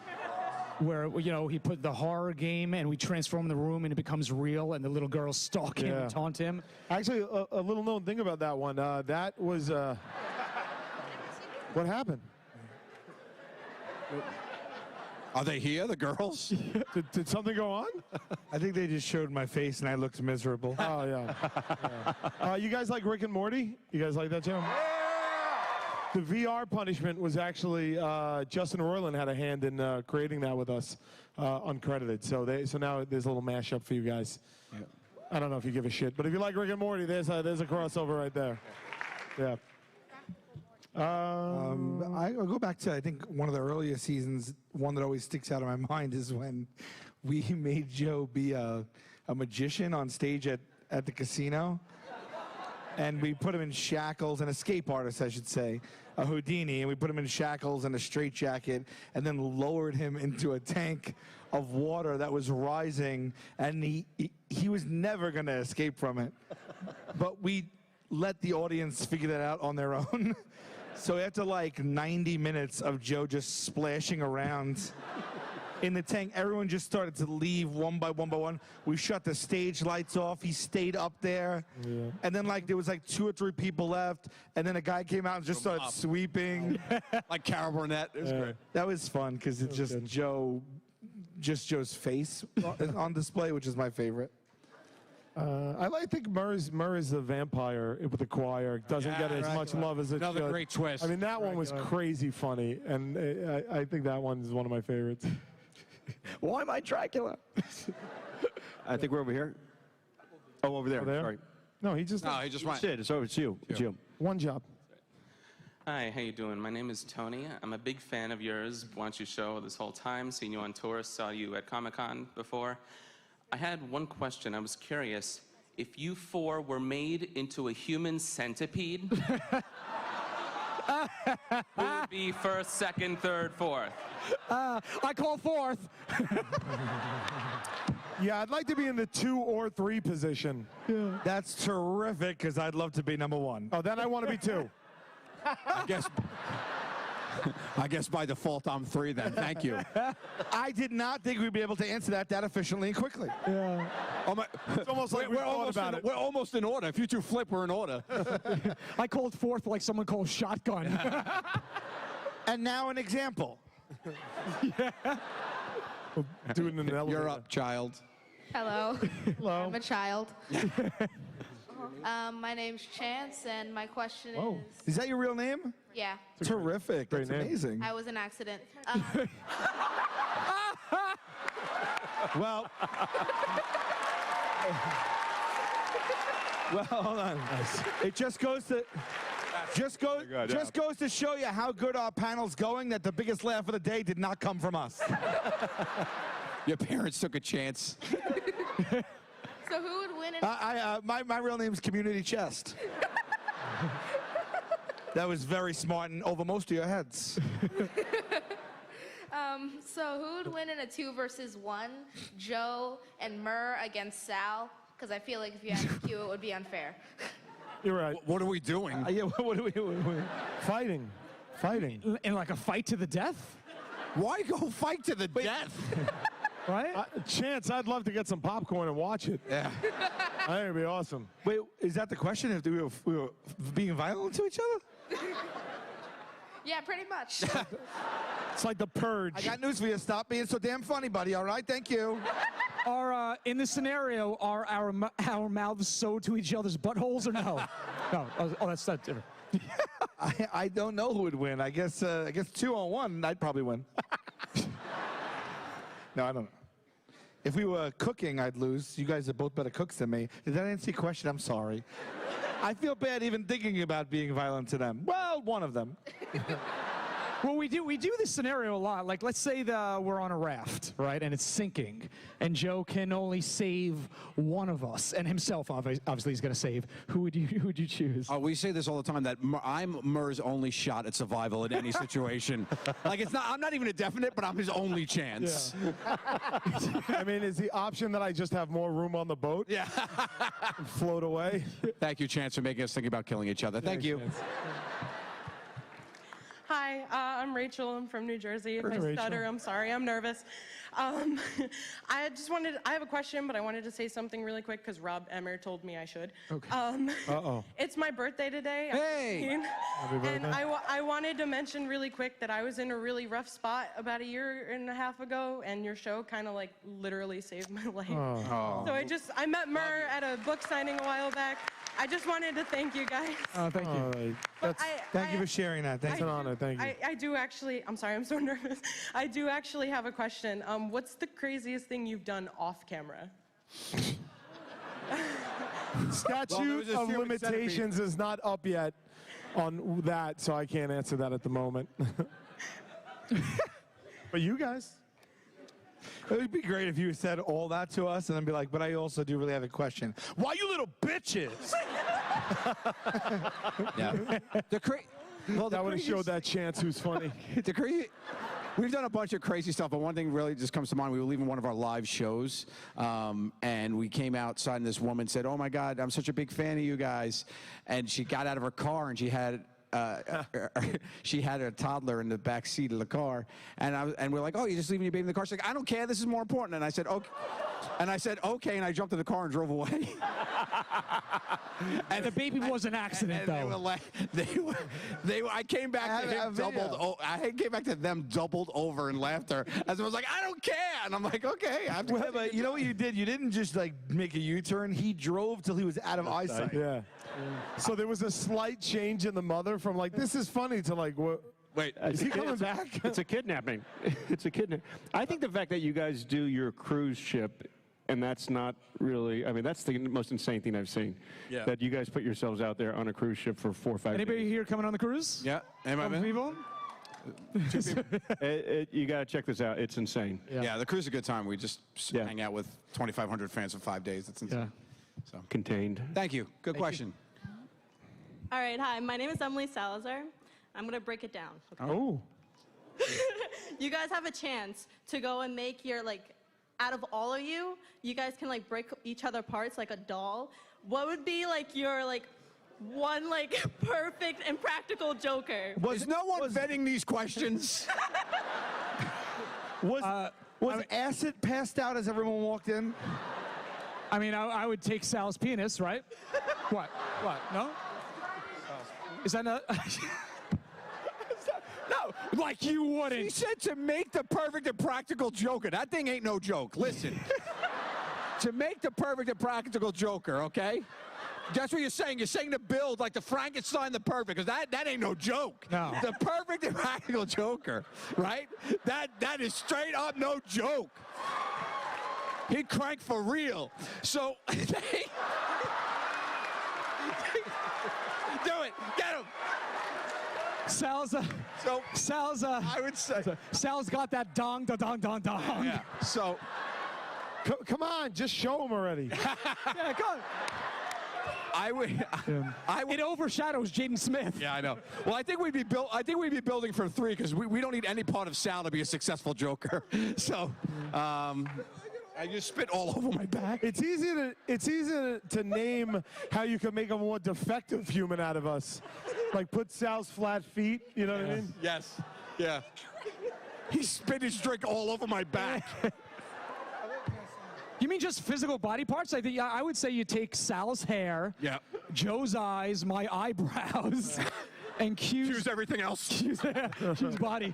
Where, you know, he put the horror game and we transform the room and it becomes real and the little girls stalk him and taunt him. Actually, a little known thing about that one, that was, what happened? are they here, the girls? Did something go on? I think they just showed my face and I looked miserable. Oh, yeah. You guys like Rick and Morty? You guys like that show? The VR punishment was actually Justin Roiland had a hand in creating that with us, uncredited. So now there's a little mashup for you guys. Yeah. I don't know if you give a shit, but if you like Rick and Morty, there's a crossover right there. Yeah. I'll go back to, I think, one of the earlier seasons. One that always sticks out in my mind is when we made Joe be a magician on stage at the casino. And we put him in shackles, an escape artist, I should say, a Houdini, and we put him in shackles and a straitjacket, and then lowered him into a tank of water that was rising, and he was never going to escape from it. But we let the audience figure that out on their own. So after like 90 minutes of Joe just splashing around in the tank, everyone just started to leave one by one by one. We shut the stage lights off. He stayed up there. Yeah. And then like there was like 2 or 3 people left. And then a guy came out and just started sweeping. Like Carol Burnett. It was great. That was fun because it's just good. Joe's face on display, which is my favorite. I think Murr is the vampire with the choir. Doesn't get as much love as it should. Another great twist. I mean, that one was crazy funny, and I think that one is one of my favorites. Why am I Dracula? I think we're over here. Oh, over there. Over there? Sorry. No, he just That's it. It's over. It's you. It's you. One job. Hi, how you doing? My name is Tony. I'm a big fan of yours. Watched your show this whole time. Seen you on tour. Saw you at Comic-Con before. I had one question. I was curious. If you 4 were made into a human centipede, who would be first, second, third, fourth? I call fourth. Yeah, I'd like to be in the 2 or 3 position. Yeah. That's terrific because I'd love to be number 1. Oh, then I want to be 2. I guess by default I'm 3 then. Thank you. I did not think we'd be able to answer that efficiently and quickly. Yeah. It's almost like we thought about it. We're almost in order. If you two flip, we're in order. I called fourth like someone called shotgun. And now an example. Do it in an elevator. You're up, child. Hello. Hello. I'm a child. My name's Chance, and my question Is that your real name? yeah, Terrific. That's name. amazing. I was an accident. Well, hold on. It just goes to goes to show you how good our panel's going. That the biggest laugh of the day did not come from us. Your parents took a chance. So who would win? My real name's Community Chest. That was very smart and over most of your heads. So who would win in a 2 versus 1? Joe and Murr against Sal? Because I feel like if you had a Q, it would be unfair. You're right. What are we doing? Yeah, what do we? Fighting. In like a fight to the death? Why go fight to the death? Right? Chance, I'd love to get some popcorn and watch it. Yeah. I think it'd be awesome. Wait, is that the question? If we were being violent to each other? Yeah, pretty much. It's like the purge. I got news for you. Stop being so damn funny, buddy. All right, thank you. In this scenario, are our mouths sewed to each other's buttholes or no? No. Oh, that's different. I don't know who would win. I guess 2-on-1, I'd probably win. No, I don't know. If we were cooking, I'd lose. You guys are both better cooks than me. Did that answer your question? I'm sorry. I feel bad even thinking about being violent to them. Well, one of them. Well, we do this scenario a lot. Like, let's say we're on a raft, right, and it's sinking, and Joe can only save one of us, and himself obviously he's going to save. Who would you choose? We say this all the time that I'm Murr's only shot at survival in any situation. Like I'm not even a definite, but I'm his only chance. Yeah. I mean, is the option that I just have more room on the boat? Yeah. And float away? Thank you, Chance, for making us think about killing each other. Thank you. Chance. Hi, I'm Rachel. I'm from New Jersey. If I Rachel. stutter, I'm sorry. I'm nervous. I have a question, but I wanted to say something really quick because Rob Emmer told me I should. Okay. Uh-oh. It's my birthday today. Hey! Happy birthday. And I wanted to mention really quick that I was in a really rough spot about a year and a half ago, and your show kind of like literally saved my life. Oh. So I met Murr at a book signing a while back. I just wanted to thank you guys. Oh, thank you. All right. Thank you for sharing that. Thanks. It's an honor. Thank you. I do actually, I'm sorry, I'm so nervous. I do actually have a question. What's the craziest thing you've done off camera? Statute of limitations is not up yet on that, so I can't answer that at the moment. But you guys. It would be great if you said all that to us and then be like, but I also do really have a question. Why you little bitches? Yeah. That would have showed that Chance who's funny. We've done a bunch of crazy stuff, but one thing really just comes to mind. We were leaving one of our live shows, and we came outside, and this woman said, "Oh my God, I'm such a big fan of you guys." And she got out of her car, and she had a toddler in the back seat of the car, and we're like, "Oh, you're just leaving your baby in the car?" She's like, "I don't care. This is more important." And I said, "Okay." Okay, and I jumped in the car and drove away. And the baby was an accident, though. I came back to him doubled. I came back to them doubled over in laughter as I was like, "I don't care," and I'm like, "Okay." But you know what you did? You didn't just like make a U-turn. He drove till he was out of eyesight. Yeah. So there was a slight change in the mother from like, "This is funny," to like, "What? Wait, is he coming back?" It's a kidnapping. It's a kidnapping. I think the fact that you guys do your cruise ship, and that's not really, I mean, that's the most insane thing I've seen. Yeah. That you guys put yourselves out there on a cruise ship for 4 or 5 Anybody days. here coming on the cruise? Yeah. People? You got to check this out. It's insane. Yeah, the cruise is a good time. We just hang out with 2,500 fans for 5 days. It's insane. Yeah. So contained. Thank you. Good question. All right, hi. My name is Emily Salazar. I'm going to break it down. Okay? Oh. You guys have a chance to go and make your, like, out of all of you, you guys can, like, break each other parts like a doll. What would be, like, your, like, one like perfect Impractical Joker. Was no one vetting these questions? Was acid passed out as everyone walked in? I mean, I would take Sal's penis, right? What? What? No? Is that not? No, like you wouldn't. He said to make the perfect Impractical Joker. That thing ain't no joke. Listen. To make the perfect Impractical Joker, okay? That's what you're saying. You're saying to build like the Frankenstein the perfect, because that ain't no joke. No. The perfect Impractical Joker, right? That is straight up no joke. He cranked for real. So do it. Get him. Sal's I would say Sal's got that dong da dong dong dong. Yeah. So Come on, just show him already. Yeah, go on. I would. It overshadows Jaden Smith. Yeah, I know. Well, I think we'd be building from 3 because we don't need any part of Sal to be a successful Joker. So, I just spit all over my back. It's easy to name how you can make a more defective human out of us. Like put Sal's flat feet, you know what I mean? Yes. Yeah. He spit his drink all over my back. You mean just physical body parts? I would say you take Sal's hair, Yeah. Joe's eyes, my eyebrows, and Q's everything else. Q's body.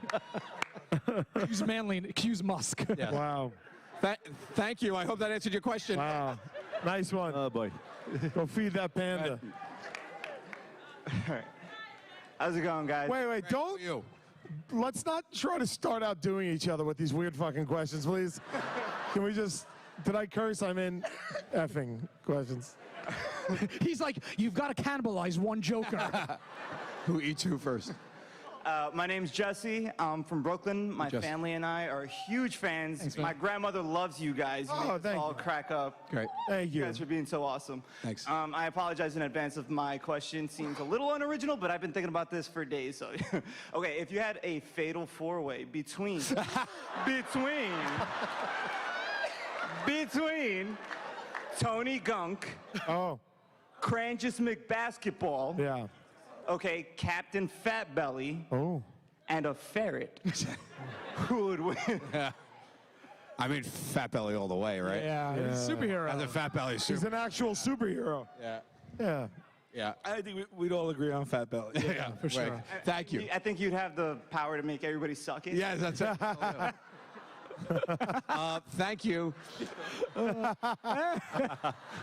Q's manly, Q's musk. Yeah. Wow. Thank you. I hope that answered your question. Wow. Nice one. Oh, boy. Go feed that panda. How's it going, guys? Wait, don't. Let's not try to start out doing each other with these weird fucking questions, please. Can we just... Did I curse? I'm in effing questions. He's like, you've got to cannibalize one Joker. Who eats who first? My name's Jesse. I'm from Brooklyn. My Jesse. family and I are huge fans. Thanks, man. My grandmother loves you guys. You make us thank all you. crack up. Great. Thank You you. guys for being so awesome. Thanks. I apologize in advance if my question seems a little unoriginal, but I've been thinking about this for days. So, okay, if you had a fatal four-way between Tony Gunk, Crangus McBasketball, Yeah. okay, Captain Fatbelly, Oh. and a ferret, who would win? Yeah. I mean, Fat Belly all the way, right? Yeah, he's a superhero. As a Fat Belly He's an actual superhero. Yeah. Yeah. Yeah. I think we'd all agree on Fat Belly. Yeah, for sure. Right. Thank you. I think you'd have the power to make everybody suck it. Yes, that's it. Thank you.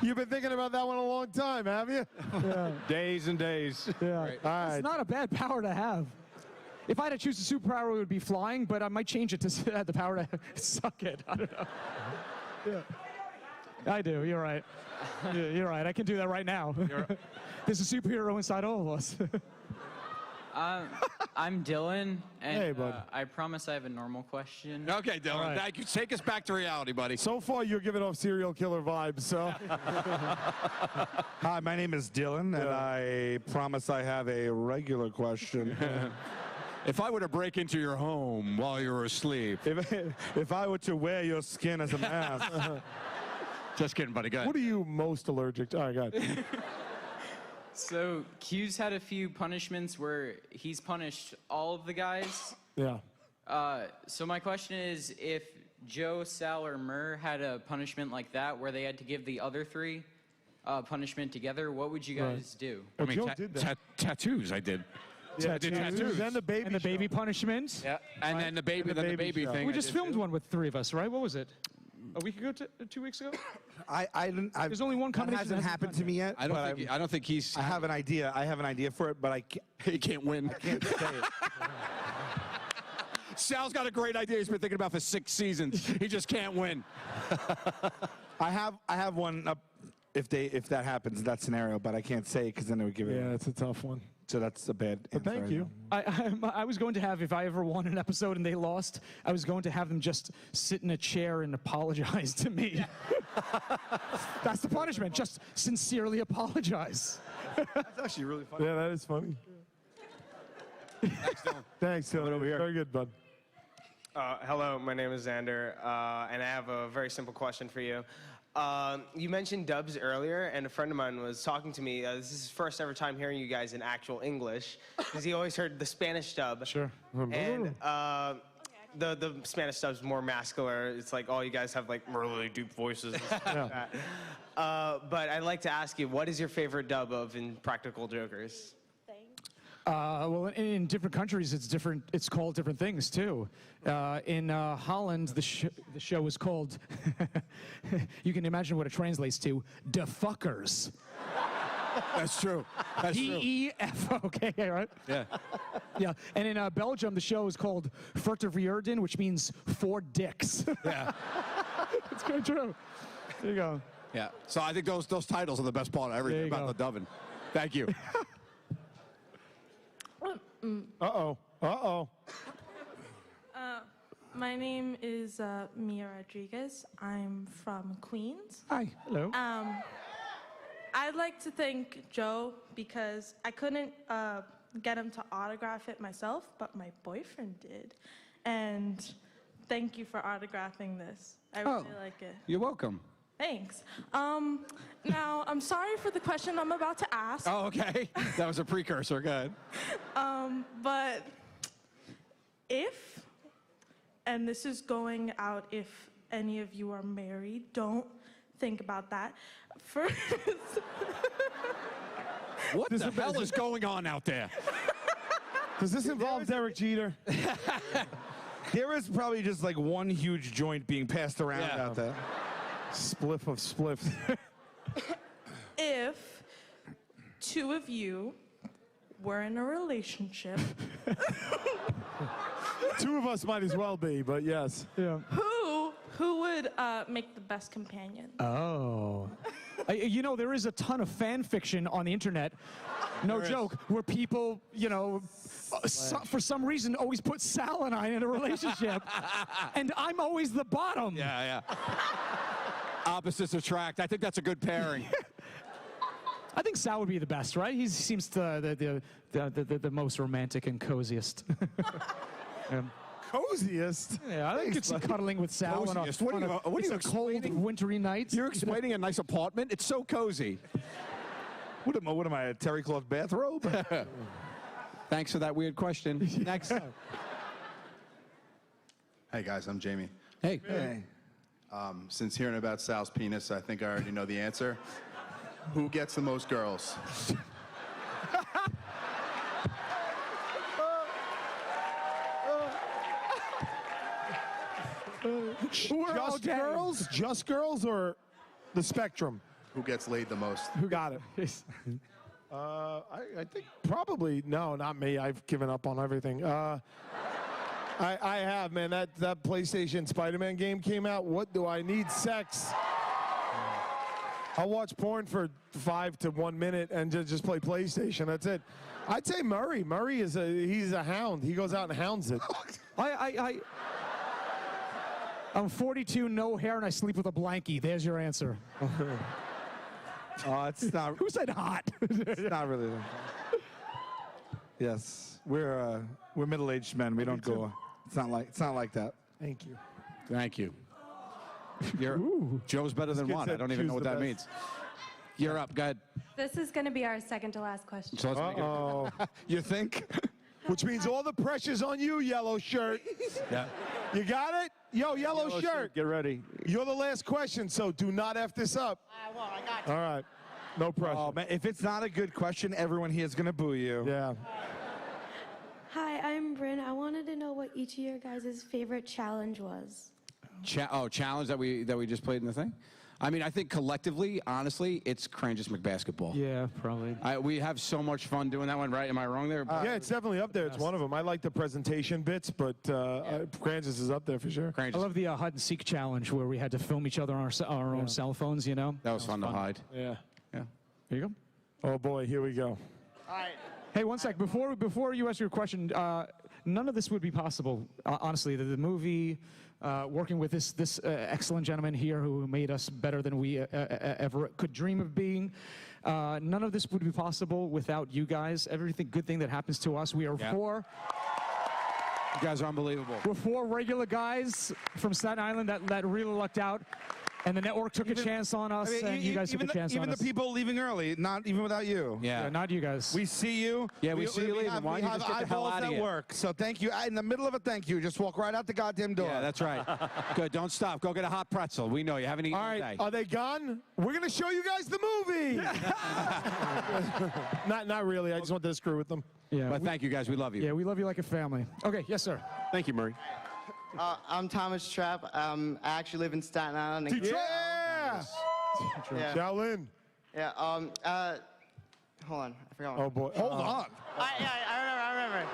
You've been thinking about that one a long time, have you? Days and days. Yeah. All right. It's not a bad power to have. If I had to choose a superpower, it would be flying, but I might change it to have the power to suck it. I don't know. Yeah. I do. You're right. You're right. I can do that right now. There's a superhero inside all of us. I'm Dylan, and Hey, bud. I promise I have a normal question. Okay, Dylan. right. Thank you. Take us back to reality, buddy. So far, you're giving off serial killer vibes, so. Hi, my name is Dylan, and I promise I have a regular question. If I were to break into your home while you were asleep. If I were to wear your skin as a mask. Just kidding, buddy. Go ahead. What are you most allergic to? All right, go ahead. So Q's had a few punishments where he's punished all of the guys. Yeah. So my question is, if Joe, Sal, or Murr had a punishment like that where they had to give the other three punishment together, what would you guys do? I mean, Joe did that. tattoos, I did. Yeah, I did tattoos. Then the baby And the baby show. punishment. Yeah. And then the baby, And the baby show. thing. We I just did filmed too. one with 3 of us, right? What was it? A week ago? 2 weeks ago? There's only one that combination that hasn't hasn't happened done to me yet. I but don't think he's. I have an idea. I have an idea for it, but I can't, He can't win. can't say it. Sal's got a great idea he's been thinking about for 6 seasons. He just can't win. I have one up if that happens, that scenario, but I can't say it because then it would give it. Yeah, it's a tough one. So that's a bad But answer. thank you. I was going to have, if I ever won an episode and they lost, I was going to have them just sit in a chair and apologize to me. That's the punishment. Just sincerely apologize. That's actually really funny. Yeah, that is funny. Thanks, Dylan. Over here. Very good, bud. Hello, my name is Xander, and I have a very simple question for you. You mentioned dubs earlier, and a friend of mine was talking to me. This is his first ever time hearing you guys in actual English, because he always heard the Spanish dub. Sure. And the Spanish dub's more masculine. It's like all you guys have like really deep voices and stuff like that. But I'd like to ask you, what is your favorite dub of Impractical Jokers? Well, in different countries, it's different. It's called different things too. In Holland, the show is called. You can imagine what it translates to: "De fuckers." That's true. That's true. D-E-F-O-K, right? Yeah. Yeah. And in Belgium, the show is called "Verteverden," which means 4 dicks. Yeah. It's quite true. There you go. Yeah. So I think those titles are the best part of everything about the dubbing. Thank you. Uh-oh. Uh-oh. My name is Mia Rodriguez. I'm from Queens. Hi. Hello. I'd like to thank Joe because I couldn't get him to autograph it myself, but my boyfriend did. And thank you for autographing this. I really like it. You're welcome. Thanks. Now, I'm sorry for the question I'm about to ask. Oh, okay. That was a precursor. Go ahead. But if, and this is going out if any of you are married, don't think about that. First, what the hell is going on out there? Does this involve Derek Jeter? There is probably just like one huge joint being passed around out there. Spliff of spliffs. if 2 of you were in a relationship, 2 of us might as well be, but yes. Yeah. who would make the best companion? Oh. You know, there is a ton of fan fiction on the internet, no joke, where people, you know, for some reason always put Sal and I in a relationship, and I'm always the bottom. Yeah, yeah. Opposites attract. I think that's a good pairing. I think Sal would be the best, right? He seems the most romantic and coziest. Coziest? Yeah, I think it's cuddling with Sal on a cold, wintry night. You're explaining a nice apartment? It's so cozy. What am I, a terry cloth bathrobe? Thanks for that weird question. Next. Hey, guys, I'm Jamie. Hey. Hey. Since hearing about Sal's penis, I think I already know the answer. Who gets the most girls? Just girls? Just girls or the spectrum? Who gets laid the most? Who got it? I think probably, no, not me. I've given up on everything. I have, man. That PlayStation Spider-Man game came out. What do I need? Sex. I'll watch porn for 5 to 1 minute and just play PlayStation. That's it. I'd say Murray. Murray he's a hound. He goes out and hounds it. I'm 42, no hair, and I sleep with a blankie. There's your answer. It's not. Who said hot? It's not really. Yes, we're middle-aged men. We don't go. It's not like that. Thank you. Thank you. Joe's better than one. I don't even know what that means. You're up. Go ahead. This is going to be our second to last question. So let's make it. You think? Which means all the pressure's on you, yellow shirt. Yeah. You got it? Yo, yellow shirt. Get ready. You're the last question, so do not F this up. I won't. I got you. All right. No pressure. Oh, man, if it's not a good question, everyone here is going to boo you. Yeah. Hi, I'm Bryn. I wanted to know what each of your guys' favorite challenge was. Challenge that we just played in the thing? I mean, I think collectively, honestly, it's Cranges McBasketball. Yeah, probably. We have so much fun doing that one, right? Am I wrong there? Yeah, it's definitely up there. It's one of them. I like the presentation bits, but Cranges is up there for sure. I love the hide and seek challenge where we had to film each other on our own cell phones, you know? That was fun to hide. Yeah. Yeah. There you go. Oh, boy, here we go. All right. Hey, one sec. Before you ask your question, none of this would be possible, honestly. The movie, working with this excellent gentleman here who made us better than we ever could dream of being. None of this would be possible without you guys. Everything good thing that happens to us, we are for. You guys are unbelievable. We're 4 regular guys from Staten Island that really lucked out. And the network took a chance on us, and you guys took a chance on us. Even the people leaving early, not even without you. Yeah, not you guys. We see you. Yeah, we see you leaving. Why don't you just get the hell out of here? Work. So thank you. In the middle of a thank you, just walk right out the goddamn door. Yeah, that's right. Good. Don't stop. Go get a hot pretzel. We know you haven't eaten all right, all day. Are they gone? We're going to show you guys the movie. not really. I just wanted to screw with them. Yeah, but thank you guys. We love you. Yeah, we love you like a family. Okay, yes, sir. Thank you, Murray. I'm Thomas Trapp. I actually live in Staten Island. Yeah. Shaolin. Yeah. Hold on. I forgot. Oh boy. Hold on. I remember.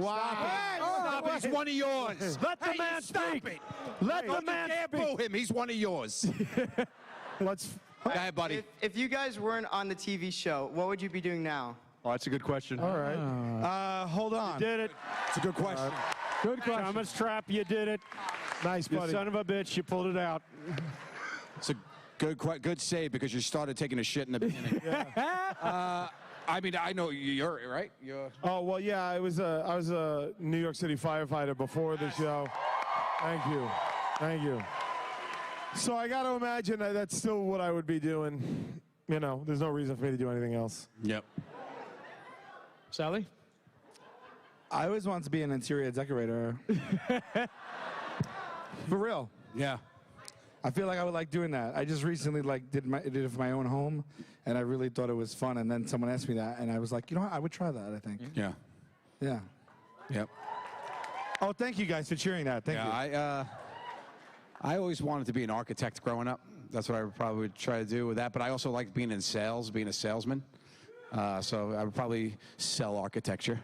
Wow. Stop. He's one of yours. Let the man speak. Let the man boo him. He's one of yours. Let's. Go ahead, buddy. If you guys weren't on the TV show, what would you be doing now? Oh, that's a good question. All right. Hold on. You did it. It's a good question. Good question. Thomas Trapp, you did it. Nice, You buddy. son of a bitch, you pulled it out. It's a good save because you started taking a shit in the beginning. I mean, I know you're right. Oh well, yeah. I was a New York City firefighter before the show. Thank you, thank you. So I got to imagine that's still what I would be doing. You know, there's no reason for me to do anything else. Yep. Sally? I always wanted to be an interior decorator. For real. Yeah. I feel like I would like doing that. I just recently did it for my own home, and I really thought it was fun. And then someone asked me that, and I was like, you know what? I would try that. I think. Yeah. Yeah. Yep. Oh, thank you guys for cheering that. Thank you. I always wanted to be an architect growing up. That's what I would probably try to do with that. But I also liked being in sales, being a salesman. So I would probably sell architecture.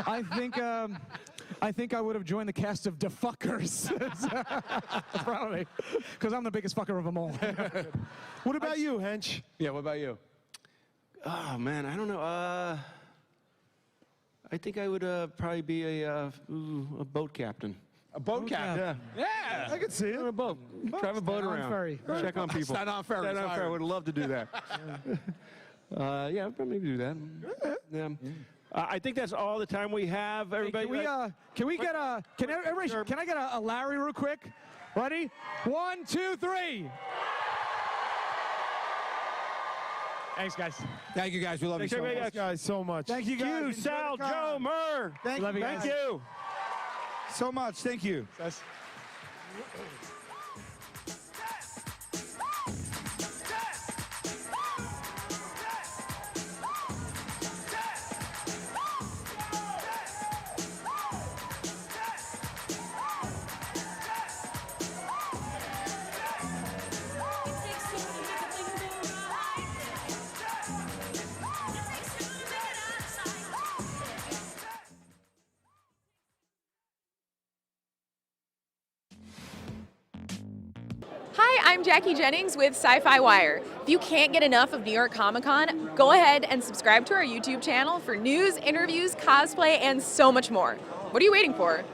I think I would have joined the cast of Defuckers. Probably. Because I'm the biggest fucker of them all. What about you, Hench? Yeah, what about you? Oh, man, I don't know. I think I would probably be a boat captain. A boat captain? Yeah. I could see it. On a boat. Drive a boat around. Ferry. Check on people. Staten Island Ferry. I would love to do that. Yeah, I'd probably do that. Yeah. I think that's all the time we have. Everybody, can I get a Larry real quick? Ready? 1, 2, 3. Thanks, guys. Thank you, guys. We love you so much. Thanks, guys, so much. Thank you, guys. You, Sal, Joe, Murr. Thank Love you you. guys. Thank you. So much. Thank you. Hi, I'm Jackie Jennings with SYFYWIRE. If you can't get enough of New York Comic Con, go ahead and subscribe to our YouTube channel for news, interviews, cosplay, and so much more. What are you waiting for?